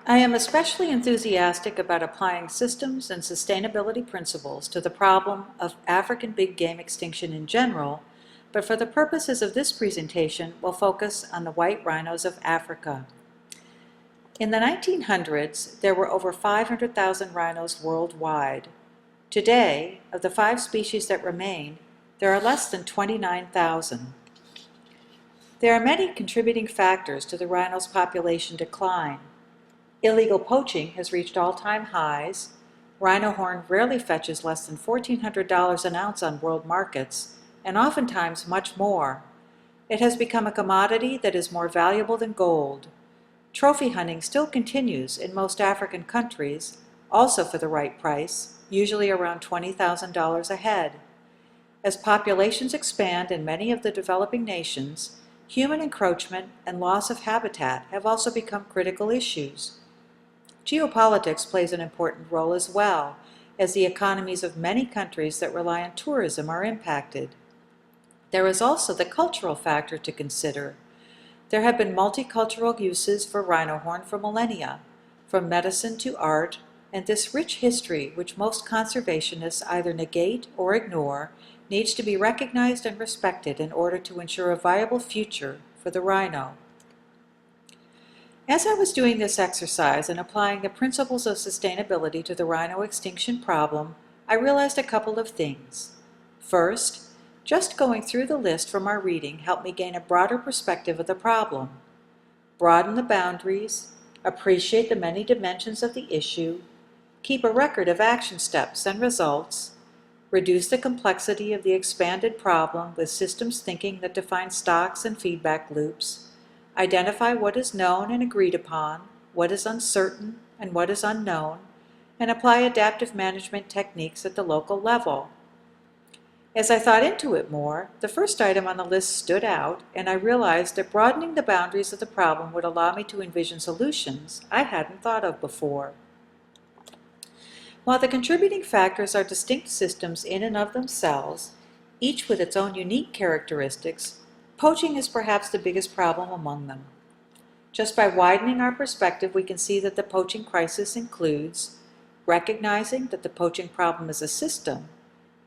I am especially enthusiastic about applying systems and sustainability principles to the problem of African big game extinction in general, but for the purposes of this presentation, we'll focus on the white rhinos of Africa. In the 1900s, there were over 500,000 rhinos worldwide. Today, of the 5 species that remain, there are less than 29,000. There are many contributing factors to the rhino's population decline. Illegal poaching has reached all-time highs. Rhino horn rarely fetches less than $1,400 an ounce on world markets, and oftentimes much more. It has become a commodity that is more valuable than gold. Trophy hunting still continues in most African countries, also for the right price, usually around $20,000 a head. As populations expand in many of the developing nations, human encroachment and loss of habitat have also become critical issues. Geopolitics plays an important role as well, as the economies of many countries that rely on tourism are impacted. There is also the cultural factor to consider. There have been multicultural uses for rhino horn for millennia, from medicine to art, and this rich history, which most conservationists either negate or ignore, needs to be recognized and respected in order to ensure a viable future for the rhino. As I was doing this exercise and applying the principles of sustainability to the rhino extinction problem, I realized a couple of things. First, just going through the list from our reading helped me gain a broader perspective of the problem, broaden the boundaries, appreciate the many dimensions of the issue, keep a record of action steps and results, reduce the complexity of the expanded problem with systems thinking that defines stocks and feedback loops, identify what is known and agreed upon, what is uncertain and what is unknown, and apply adaptive management techniques at the local level. As I thought into it more, the first item on the list stood out, and I realized that broadening the boundaries of the problem would allow me to envision solutions I hadn't thought of before. While the contributing factors are distinct systems in and of themselves, each with its own unique characteristics, poaching is perhaps the biggest problem among them. Just by widening our perspective, we can see that the poaching crisis includes recognizing that the poaching problem is a system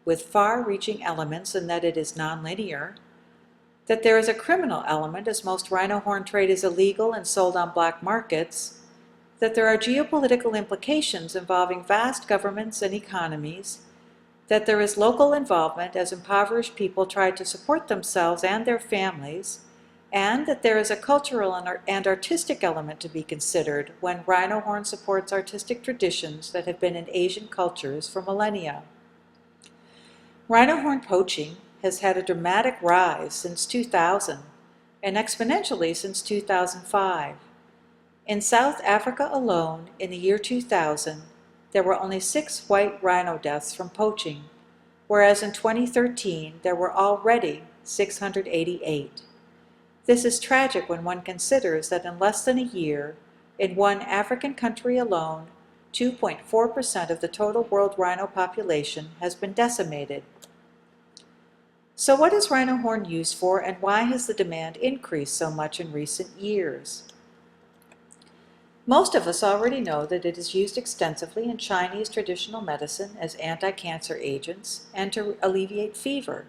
with far-reaching elements and that it is nonlinear, that there is a criminal element as most rhino horn trade is illegal and sold on black markets, that there are geopolitical implications involving vast governments and economies, that there is local involvement as impoverished people try to support themselves and their families, and that there is a cultural and artistic element to be considered when rhino horn supports artistic traditions that have been in Asian cultures for millennia. Rhino horn poaching has had a dramatic rise since 2000 and exponentially since 2005. In South Africa alone, in the year 2000, there were only 6 white rhino deaths from poaching, whereas in 2013 there were already 688. This is tragic when one considers that in less than a year, in one African country alone, 2.4% of the total world rhino population has been decimated. So what is rhino horn used for, and why has the demand increased so much in recent years? Most of us already know that it is used extensively in Chinese traditional medicine as anti-cancer agents and to alleviate fever.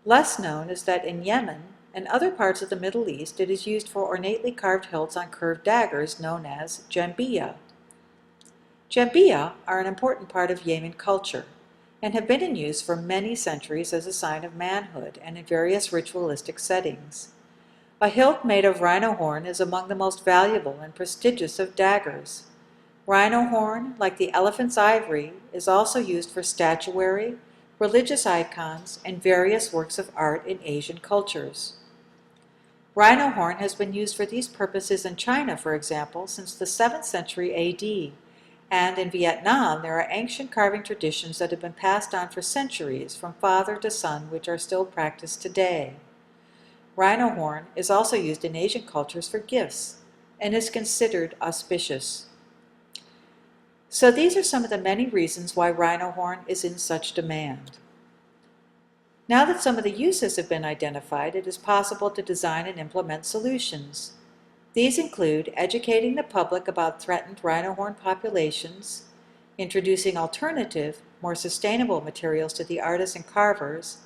Less known is that in Yemen and other parts of the Middle East it is used for ornately carved hilts on curved daggers known as jambiya. Jambiya are an important part of Yemen culture and have been in use for many centuries as a sign of manhood and in various ritualistic settings. A hilt made of rhino horn is among the most valuable and prestigious of daggers. Rhino horn, like the elephant's ivory, is also used for statuary, religious icons, and various works of art in Asian cultures. Rhino horn has been used for these purposes in China, for example, since the 7th century AD, and in Vietnam there are ancient carving traditions that have been passed on for centuries from father to son which are still practiced today. Rhino horn is also used in Asian cultures for gifts and is considered auspicious. So these are some of the many reasons why rhino horn is in such demand. Now that some of the uses have been identified, it is possible to design and implement solutions. These include educating the public about threatened rhino horn populations, introducing alternative, more sustainable materials to the artists and carvers,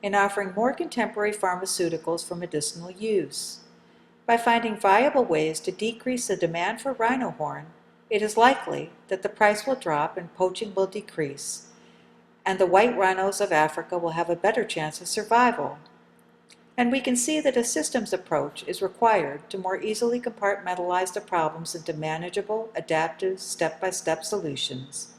and offering more contemporary pharmaceuticals for medicinal use. By finding viable ways to decrease the demand for rhino horn, it is likely that the price will drop and poaching will decrease, and the white rhinos of Africa will have a better chance of survival. And we can see that a systems approach is required to more easily compartmentalize the problems into manageable, adaptive, step-by-step solutions.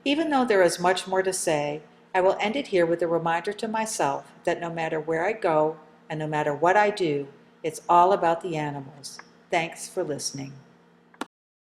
Even though there is much more to say, I will end it here with a reminder to myself that no matter where I go and no matter what I do, it's all about the animals. Thanks for listening.